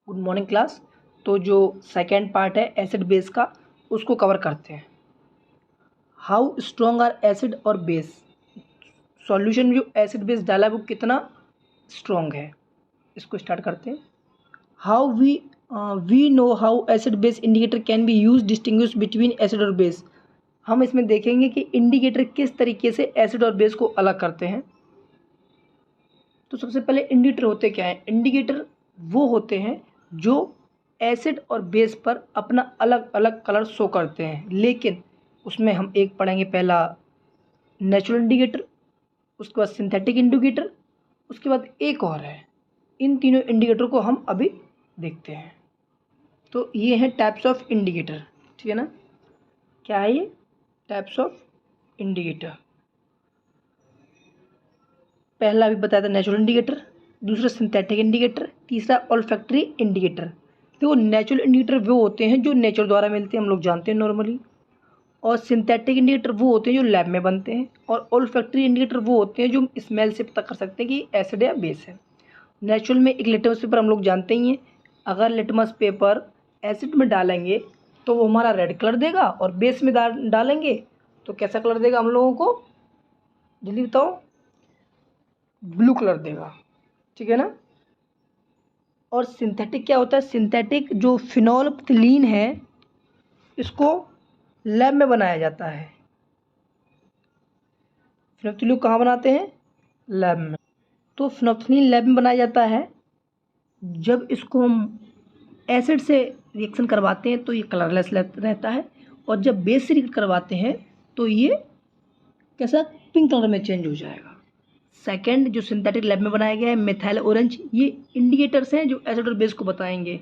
Good morning class. तो जो second part है एसिड बेस का उसको कवर करते हैं। हाउ स्ट्रॉन्ग आर एसिड और बेस। सॉल्यूशन में जो एसिड बेस डाला है वो कितना स्ट्रॉन्ग है, इसको स्टार्ट करते हैं। How we know how acid base indicator can be use distinguish between acid और बेस। हम इसमें देखेंगे कि इंडिकेटर किस तरीके से एसिड और बेस को अलग करते हैं। तो सबसे पहले इंडिकेटर होते क्या है? इंडिकेटर वो होते हैं जो एसिड और बेस पर अपना अलग अलग कलर शो करते हैं, लेकिन उसमें हम एक पढ़ेंगे, पहला नेचुरल इंडिकेटर, उसके बाद सिंथेटिक इंडिकेटर, उसके बाद एक और है। इन तीनों इंडिकेटर को हम अभी देखते हैं। तो ये हैं टाइप्स ऑफ इंडिकेटर, ठीक है ना। क्या है ये? Types of indicator. पहला अभी बताया था नेचुरल इंडिकेटर, दूसरा सिंथेटिक इंडिकेटर, तीसरा ऑल्फैक्टरी इंडिकेटर। देखो नेचुरल इंडिकेटर वो होते हैं जो नेचर द्वारा मिलते हैं, हम लोग जानते हैं नॉर्मली, और सिंथेटिक इंडिकेटर वो होते हैं जो लैब में बनते हैं, और ऑल्फैक्टरी इंडिकेटर वो होते हैं जो स्मेल से पता कर सकते हैं कि एसिड या बेस है। नेचुरल में एक लिटमस पेपर हम लोग जानते ही हैं, अगर लिटमस पेपर एसिड में डालेंगे तो वो हमारा रेड कलर देगा, और बेस में डालेंगे तो कैसा कलर देगा हम लोगों को? जल्दी बताओ। ब्लू कलर देगा, ठीक है ना। और सिंथेटिक क्या होता है? सिंथेटिक जो फिनोल्फ्थलीन है इसको लैब में बनाया जाता है। फिनोल्फ्थलीन कहाँ बनाते हैं? लैब में। तो फिनोल्फ्थलीन लैब में बनाया जाता है। जब इसको हम एसिड से रिएक्शन करवाते हैं तो ये कलरलेस रहता है, और जब बेस से रिएक्ट करवाते हैं तो ये कैसा? पिंक कलर में चेंज हो जाएगा। सेकंड जो सिंथेटिक लैब में बनाया गया है मिथाइल ऑरेंज, ये इंडिकेटर्स हैं जो एसिड और बेस को बताएंगे।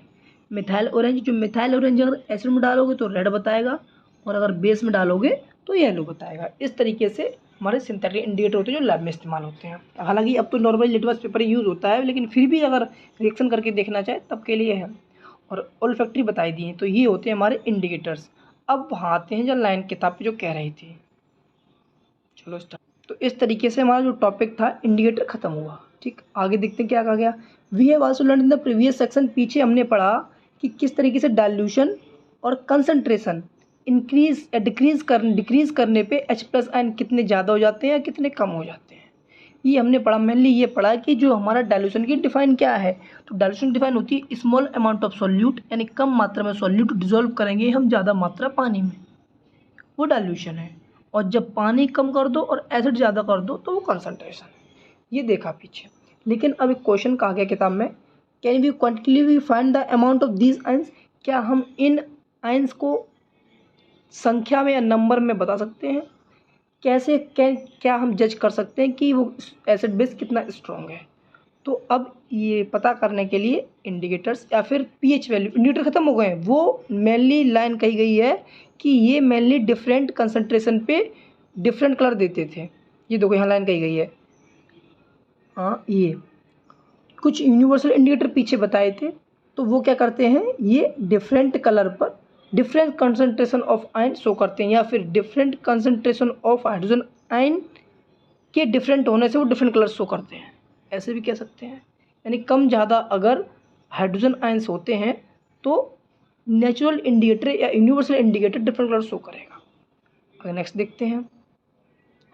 मिथाइल ऑरेंज, जो मिथाइल ऑरेंज अगर एसिड में डालोगे तो रेड बताएगा, और अगर बेस में डालोगे तो येलो बताएगा। इस तरीके से हमारे सिंथेटिक इंडिकेटर होते हैं जो लैब में इस्तेमाल होते हैं। हालांकि अब तो नॉर्मल लिटमस पेपर यूज़ होता है, लेकिन फिर भी अगर रिएक्शन करके देखना चाहे तब के लिए है। और ऑल्फैक्टरी बताई दी है। तो ये होते हैं हमारे इंडिकेटर्स। अब वहाँ आते हैं जो लाइन किताब पे जो कह रही थी। चलो स्टार्ट। तो इस तरीके से हमारा जो टॉपिक था इंडिकेटर खत्म हुआ। ठीक, आगे देखते हैं क्या कहा गया। We have also learn in the previous section, पीछे हमने पढ़ा कि किस तरीके से डाइल्यूशन और कंसंट्रेशन इंक्रीज या डिक्रीज करने पे H प्लस आयन कितने ज़्यादा हो जाते हैं या कितने कम हो जाते हैं। ये हमने पढ़ा। मेनली ये पढ़ा कि जो हमारा डाइल्यूशन की डिफाइन क्या है। तो डाइल्यूशन डिफाइन होती है स्मॉल अमाउंट ऑफ सॉल्यूट, यानी कम मात्रा में सॉल्यूट डिजोल्व करेंगे हम ज़्यादा मात्रा पानी में, वो डाइल्यूशन है। और जब पानी कम कर दो और एसिड ज़्यादा कर दो तो वो कंसंट्रेशन। ये देखा पीछे। लेकिन अब एक क्वेश्चन कहा गया किताब में, can we quantitatively find the amount of these ions. क्या हम इन आयंस को संख्या में या नंबर में बता सकते हैं? कैसे क्या हम जज कर सकते हैं कि वो एसिड बेस कितना स्ट्रॉन्ग है? तो अब ये पता करने के लिए इंडिकेटर्स या फिर पीएच वैल्यू, इंडिकेटर खत्म हो गए हैं। वो मेनली लाइन कही गई है कि ये मेनली डिफरेंट कंसंट्रेशन पे डिफरेंट कलर देते थे। ये देखो यहाँ लाइन कही गई है। हाँ, ये कुछ यूनिवर्सल इंडिकेटर पीछे बताए थे। तो वो क्या करते हैं? ये डिफरेंट कलर पर different concentration of ion show करते हैं, या फिर different concentration of hydrogen ion के डिफरेंट होने से वो डिफरेंट कलर शो करते हैं, ऐसे भी कह सकते हैं। यानी कम ज़्यादा अगर हाइड्रोजन आयंस होते हैं तो नेचुरल इंडिकेटर या universal indicator different colour show करेगा। अगर नेक्स्ट देखते हैं,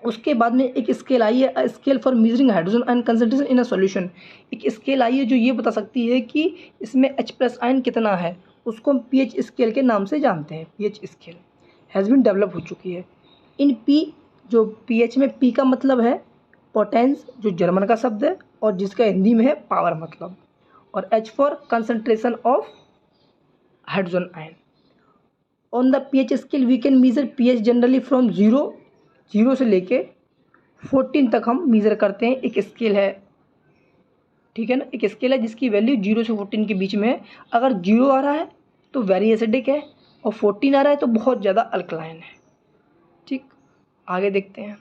उसके बाद में एक स्केल आई है, scale for measuring hydrogen ion concentration in a solution. एक स्केल आई है जो ये बता सकती है कि इसमें H प्लस आयन कितना है। उसको हम पीएच स्केल के नाम से जानते हैं। PH scale has been develop हो चुकी है। इन पी, जो पीएच में पी का मतलब है पोटेंस, जो जर्मन का शब्द है और जिसका हिंदी में है पावर मतलब, और H for concentration of hydrogen ion. On the pH scale we can measure pH generally from zero से लेके 14 तक हम मेज़र करते हैं। एक स्केल है, ठीक है ना, एक स्केल है जिसकी वैल्यू 0 से 14 के बीच में है। अगर 0 आ रहा है तो वेरी एसिडिक है, और 14 आ रहा है तो बहुत ज़्यादा अल्कलाइन है। ठीक, आगे देखते हैं।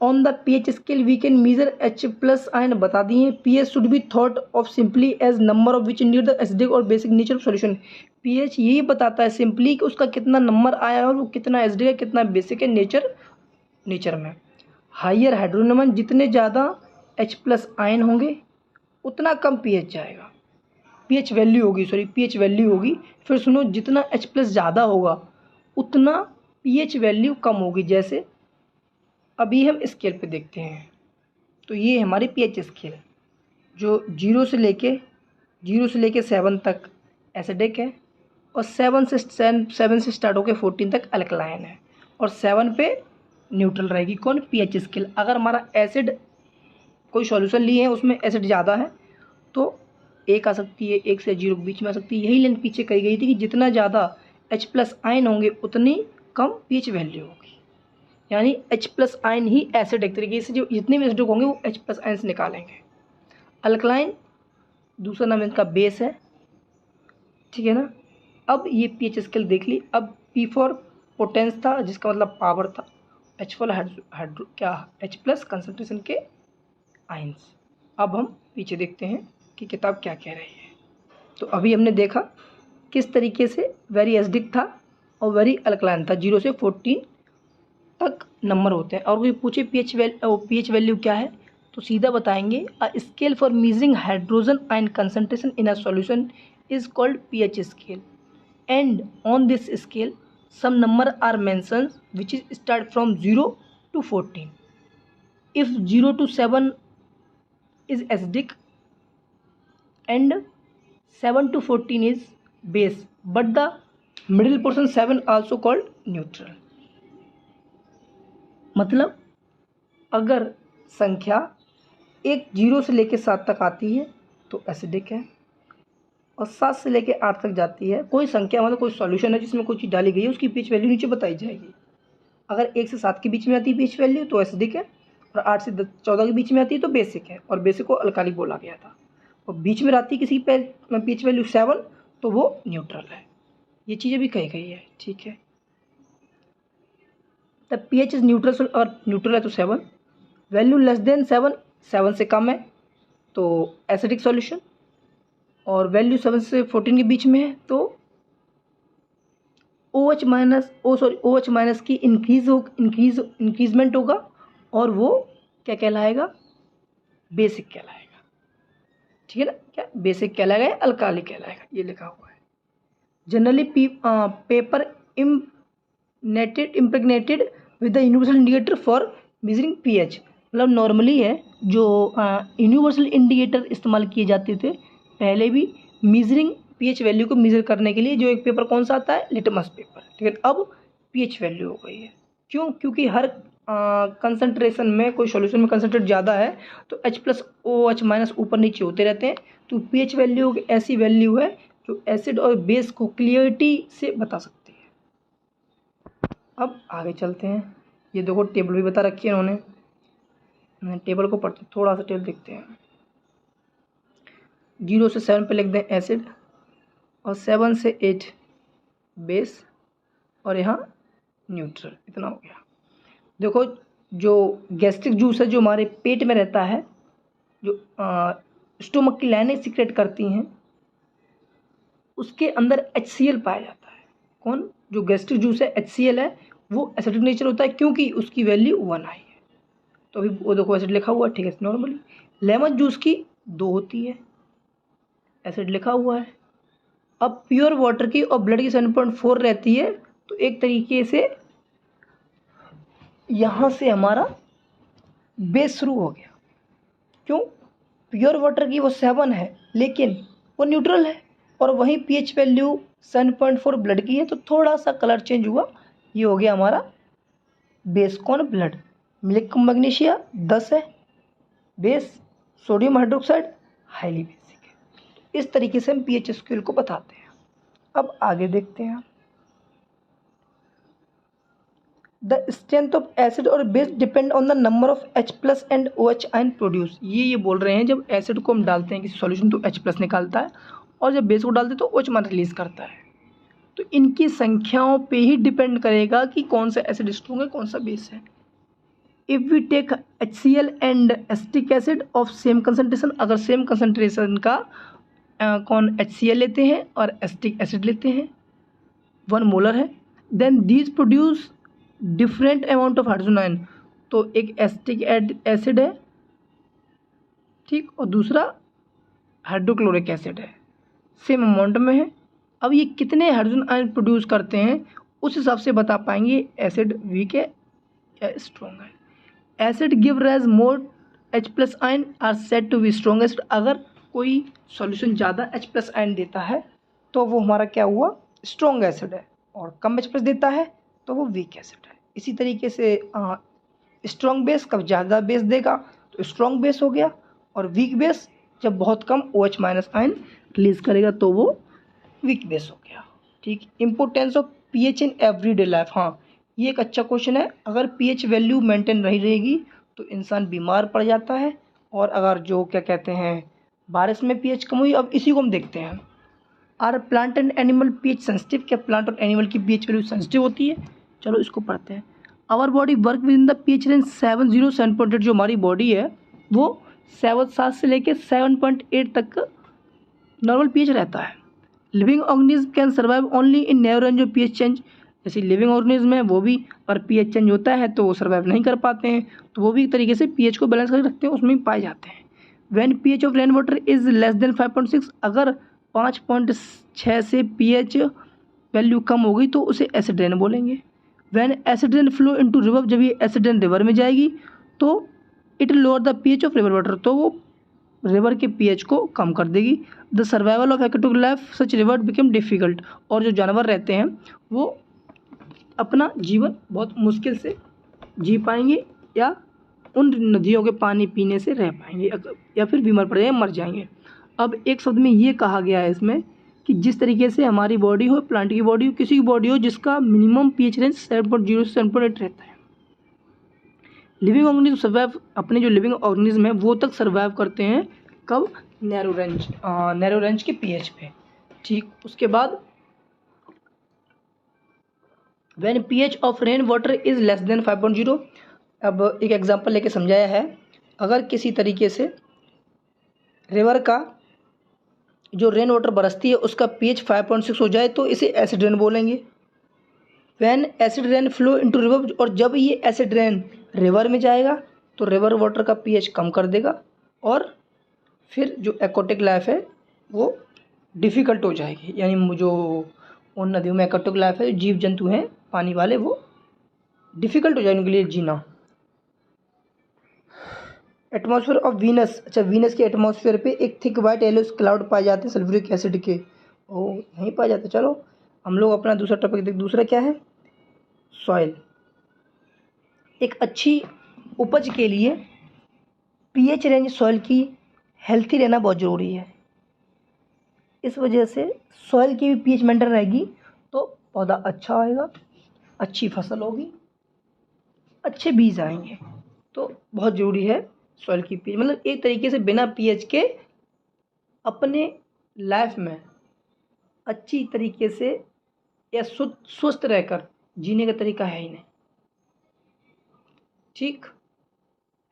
On the pH scale we can measure H plus ion बता दिए। PH should be thought of simply as number of which indicate the acidic और basic nature of solution. PH यही बताता है सिंपली कि उसका कितना नंबर आया है और वो कितना एसिडिक है कितना बेसिक है नेचर में। हाइयर हाइड्रोनम, जितने ज़्यादा H प्लस आयन होंगे उतना कम पीएच जाएगा, पीएच वैल्यू होगी, पीएच वैल्यू होगी। फिर सुनो, जितना H+ ज़्यादा होगा उतना पीएच वैल्यू कम होगी। जैसे अभी हम स्केल पे देखते हैं, तो ये हमारी पीएच स्केल जो 0 से लेके 7 तक एसिडिक है, और 7 से स्टार्ट होकर 14 तक अल्कलाइन है, और 7 पे न्यूट्रल रहेगी। कौन? PH scale. अगर हमारा एसिड कोई सॉल्यूशन लिए हैं उसमें एसिड ज़्यादा है तो 1 आ सकती है, 1 से 0 के बीच में आ सकती है। यही लाइन पीछे कही गई थी कि जितना ज़्यादा H+ आयन होंगे उतनी कम पीएच वैल्यू होगी। यानी H+ आयन ही एसिड, एक तरीके से जो जितने भी एसिडिक होंगे वो H+ आयन से निकालेंगे। अल्कलाइन दूसरा नाम इनका बेस है, ठीक है ना। अब ये पीएच स्केल देख ली। अब P4 पोटेंस था, जिसका मतलब पावर था। H4 हाइड्रो क्या H+ कंसंट्रेशन के आयंस। अब हम पीछे देखते हैं कि किताब क्या कह रही है। तो अभी हमने देखा किस तरीके से वेरी एसिडिक था और वेरी अल्कलाइन था, 0 से 14 तक नंबर होते हैं। और कोई पूछे पीएच वैल्यू क्या है तो सीधा बताएंगे, a scale for measuring hydrogen ion concentration in a solution is called pH scale, and on this scale some number are mentioned which is start from 0 to 14. If 0 to 7 is acidic and 7 to 14 is base, but the middle portion 7 also called neutral. मतलब अगर संख्या 0 से लेके 7 तक आती है तो acidic है, और 7 से लेके 8 तक जाती है कोई संख्या, मतलब कोई सॉल्यूशन है जिसमें कोई चीज़ डाली गई है, उसकी पीएच वैल्यू नीचे बताई जाएगी। अगर 1 से 7 के बीच में आती है पीएच वैल्यू तो एसिडिक है, और 8 से 14 के बीच में आती है तो बेसिक है, और बेसिक को अल्काली बोला गया था। और बीच में आती है किसी पीएच वैल्यू 7 तो वो न्यूट्रल है। ये चीज़ें भी कही गई है, ठीक है। द पीएच इज न्यूट्रल, और न्यूट्रल है तो 7, वैल्यू लेस देन 7 से कम है तो एसिडिक सॉल्यूशन, और वैल्यू 7 से 14 के बीच में है तो OH माइनस की इंक्रीजमेंट होगा, और वो क्या कहलाएगा? बेसिक कहलाएगा, ठीक है ना। क्या बेसिक कहलाएगा या अल्काली कहलाएगा, ये लिखा हुआ है। Generally paper impregnated with the universal indicator for measuring pH, मतलब नॉर्मली है जो यूनिवर्सल इंडिकेटर इस्तेमाल किए जाते थे पहले भी मेजरिंग पीएच वैल्यू को मेजर करने के लिए। जो एक पेपर कौन सा आता है? लिटमस पेपर, ठीक है। अब पीएच वैल्यू हो गई है, क्यों? क्योंकि हर कंसंट्रेशन में कोई सॉल्यूशन में कंसंट्रेट ज़्यादा है तो H+ OH- ऊपर नीचे होते रहते हैं, तो पीएच वैल्यू ऐसी वैल्यू है जो एसिड और बेस को क्लियरिटी से बता सकती है। अब आगे चलते हैं। ये देखो टेबल भी बता रखी है उन्होंने, टेबल को पढ़ते थोड़ा सा टेबल देखते हैं। 0 से 7 पे लिख दें एसिड, और 7 से 8 बेस, और यहाँ न्यूट्रल। इतना हो गया। देखो जो गैस्ट्रिक जूस है जो हमारे पेट में रहता है, जो स्टोमक की लाइनें सीक्रेट करती हैं, उसके अंदर HCl पाया जाता है। कौन? जो गैस्ट्रिक जूस है HCl है, वो एसिडिक नेचर होता है क्योंकि उसकी वैल्यू 1 आई है। तो अभी वो देखो एसिड लिखा हुआ है, ठीक है। नॉर्मली लेमन जूस की 2 होती है, एसिड लिखा हुआ है। अब प्योर वाटर की और ब्लड की 7.4 रहती है, तो एक तरीके से यहाँ से हमारा बेस शुरू हो गया। क्यों? प्योर वाटर की वो 7 है लेकिन वो न्यूट्रल है, और वहीं पीएच वैल्यू 7.4 ब्लड की है, तो थोड़ा सा कलर चेंज हुआ। ये हो गया हमारा बेस। कौन? ब्लड। मिल्क मैग्नीशिया 10 है, base sodium hydroxide highly basic है। इस तरीके से हम पीएच स्केल को बताते हैं। अब आगे देखते हैं। द स्ट्रेंथ ऑफ एसिड और base depend on the number of H+ and OH ion produce. ये बोल रहे हैं जब एसिड को हम डालते हैं किसी सॉल्यूशन तो H+ निकालता है, और जब बेस को डालते हैं तो OH- रिलीज करता है। तो इनकी संख्याओं पे ही डिपेंड करेगा कि कौन सा एसिड स्ट्रॉन्ग है कौन सा बेस है। If we take HCl and acetic acid of same concentration, अगर सेम कंसंट्रेशन का कौन HCl लेते हैं और एसिटिक एसिड लेते हैं, 1 मोलर है, then these produce different amount of hydrogen ion. तो एक एसिटिक एसिड है, ठीक, और दूसरा हाइड्रोक्लोरिक एसिड है, सेम अमाउंट में है। अब ये कितने हाइड्रोजन आयन प्रोड्यूस करते हैं उस हिसाब से बता पाएंगे एसिड वीक है या स्ट्रॉन्ग है। Acid give rise more H+ ion are said to be strongest. अगर कोई सॉल्यूशन ज़्यादा H+ आयन देता है तो वो हमारा क्या हुआ, स्ट्रॉन्ग एसिड है, और कम H+ देता है तो वो वीक एसिड है। इसी तरीके से स्ट्रॉन्ग बेस कब ज़्यादा बेस देगा तो स्ट्रॉन्ग बेस हो गया, और वीक बेस जब बहुत कम OH- आयन रिलीज करेगा तो वो वीक बेस हो गया। ठीक। Importance of pH in everyday life, हाँ ये एक अच्छा क्वेश्चन है। अगर pH वैल्यू मेंटेन नहीं रहेगी तो इंसान बीमार पड़ जाता है, और अगर जो क्या कहते हैं बारिश में pH कम हुई, अब इसी को हम देखते हैं। Are plant and animal pH sensitive, क्या प्लांट और एनिमल की pH वैल्यू सेंसिटिव होती है? चलो इसको पढ़ते हैं। Our body work within the pH range 7.8। जो हमारी बॉडी है वो 7 से लेकर 7.8 तक नॉर्मल pH रहता है। Living organism can survive only in narrow range of pH change. जैसे लिविंग ऑर्गेनिज्म है वो भी अगर pH चेंज होता है तो वो सर्वाइव नहीं कर पाते हैं, तो वो भी एक तरीके से pH को बैलेंस करके रखते हैं, उसमें भी पाए जाते हैं। When pH of rain water is less than 5.6, अगर 5.6 से pH वैल्यू कम हो गई तो उसे एसिड रेन बोलेंगे। When acid rain flow into river, जब ये एसिड रेन रिवर में जाएगी तो it lower the pH of river water, तो वो रिवर के pH को कम कर देगी। The survival of aquatic life such river become difficult, और जो जानवर रहते हैं वो अपना जीवन बहुत मुश्किल से जी पाएंगे, या उन नदियों के पानी पीने से रह पाएंगे, या फिर बीमार पड़ जाएंगे, मर जाएंगे। अब एक शब्द में ये कहा गया है इसमें कि जिस तरीके से हमारी बॉडी हो, प्लांट की बॉडी हो, किसी की बॉडी हो जिसका मिनिमम pH रेंज 7.0 से 7.8 रहता है। लिविंग ऑर्गेनिज्म सर्वाइव, अपने जो लिविंग ऑर्गेनिज्म है वो तक सर्वाइव करते हैं कब, नैरो रेंज के pH पे। ठीक। उसके बाद when pH of rain water is less than 5.0, अब एक एग्जांपल लेके समझाया है। अगर किसी तरीके से रिवर का जो रेन वाटर बरसती है उसका pH 5.6 हो जाए तो इसे एसिड रेन बोलेंगे। When acid rain flow into river, और जब ये एसिड रेन रिवर में जाएगा तो रिवर वाटर का pH कम कर देगा, और फिर जो एक्वाटिक लाइफ है वो डिफ़िकल्ट हो जाएगी, यानी जो उन नदियों में एक्वाटिक लाइफ है, जीव जंतु हैं पानी वाले, वो डिफ़िकल्ट हो जाए उनके लिए जीना। एटमॉस्फेयर ऑफ वीनस, अच्छा वीनस के एटमॉस्फेयर पे एक थिक वाइट येलो क्लाउड पाए जाते हैं सल्फ्यूरिक एसिड के, ओ नहीं पाए जाते। चलो हम लोग अपना दूसरा टॉपिक देख, दूसरा क्या है, सॉइल। एक अच्छी उपज के लिए pH रेंज सॉइल की हेल्थी रहना बहुत ज़रूरी है। इस वजह से सॉइल की भी pH मेंटेन रहेगी तो पौधा अच्छा होएगा, अच्छी फसल होगी, अच्छे बीज आएंगे। तो बहुत ज़रूरी है सॉइल की pH, मतलब एक तरीके से बिना pH के अपने लाइफ में अच्छी तरीके से या स्वस्थ रहकर जीने का तरीका है ही नहीं। ठीक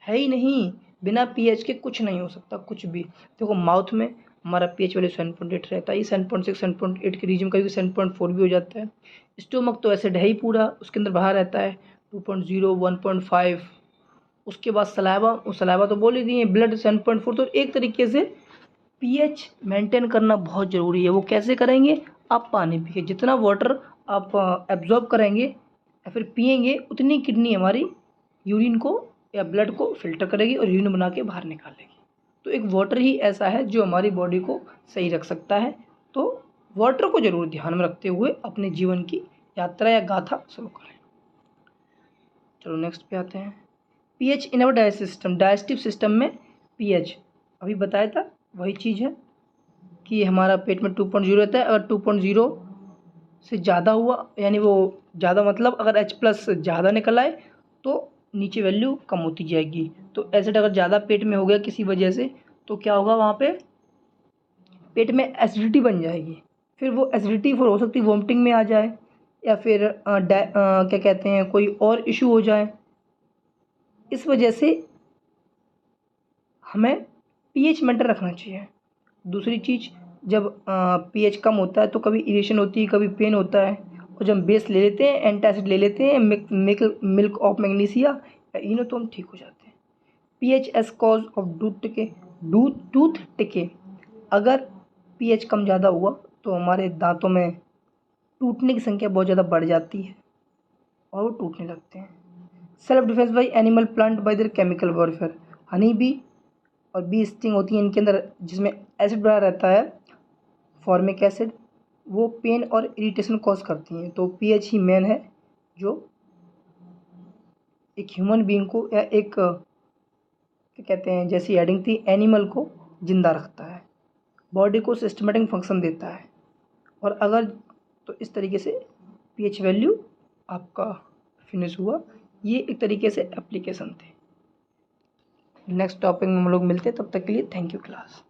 है ही नहीं, बिना pH के कुछ नहीं हो सकता, कुछ भी। देखो माउथ में हमारा pH वैल्यू 7.8 रहता है, 7.6 7.8 के रीजन का भी 7.4 भी हो जाता है। स्टोमक तो एसिड है ही पूरा, उसके अंदर बाहर रहता है 2.0 1.5। उसके बाद सलाइवा, वो सलाइवा तो बोल ही दिए, ब्लड 7.4। तो एक तरीके से pH मेंटेन करना बहुत ज़रूरी है। वो कैसे करेंगे, आप पानी पी के, जितना वाटर आप एब्जॉर्ब करेंगे या फिर पिएंगे उतनी किडनी हमारी यूरिन को या ब्लड को फिल्टर करेगी और यूरिन बना के बाहर निकालेगी। तो एक वाटर ही ऐसा है जो हमारी बॉडी को सही रख सकता है। तो वाटर को ज़रूर ध्यान में रखते हुए अपने जीवन की यात्रा या गाथा शुरू करें। चलो नेक्स्ट पे आते हैं। pH इन अवर डाइजेस्टिव सिस्टम में pH अभी बताया था वही चीज़ है कि हमारा पेट में 2.0 रहता है। अगर 2.0 से ज़्यादा हुआ, यानी वो ज़्यादा मतलब अगर H+ ज़्यादा निकल आए तो नीचे वैल्यू कम होती जाएगी। तो एसिड अगर ज़्यादा पेट में हो गया किसी वजह से तो क्या होगा, वहाँ पे पेट में एसिडिटी बन जाएगी। फिर वो एसिडिटी फिर हो सकती है वोमिटिंग में आ जाए, या फिर क्या कहते हैं कोई और इशू हो जाए। इस वजह से हमें pH मेंटेन रखना चाहिए। दूसरी चीज़, जब pH कम होता है तो कभी इरिटेशन होती है, कभी पेन होता है, और जब हम बेस ले लेते हैं, एंटासिड ले लेते हैं, मिल्क ऑफ मैग्नीशिया या इनो, तो हम ठीक हो जाते हैं। pH as cause of tooth decay. अगर पीएच कम ज़्यादा हुआ तो हमारे दांतों में टूटने की संख्या बहुत ज़्यादा बढ़ जाती है और वो टूटने लगते हैं। Self defence by animal plant by there chemical warfare. Honey bee और बी स्टिंग होती है, इनके अंदर जिसमें एसिड भरा रहता है फॉर्मिक एसिड, वो पेन और इरिटेशन कॉज करती हैं। तो पीएच ही मेन है जो एक ह्यूमन बीइंग को या एक क्या कहते हैं जैसी हेडिंग थी एनिमल को जिंदा रखता है, बॉडी को सिस्टमेटिक फंक्शन देता है। और अगर तो इस तरीके से पीएच वैल्यू आपका फिनिश हुआ। ये एक तरीके से एप्लीकेशन थे। नेक्स्ट टॉपिक में हम लोग मिलते हैं, तब तक के लिए थैंक यू क्लास।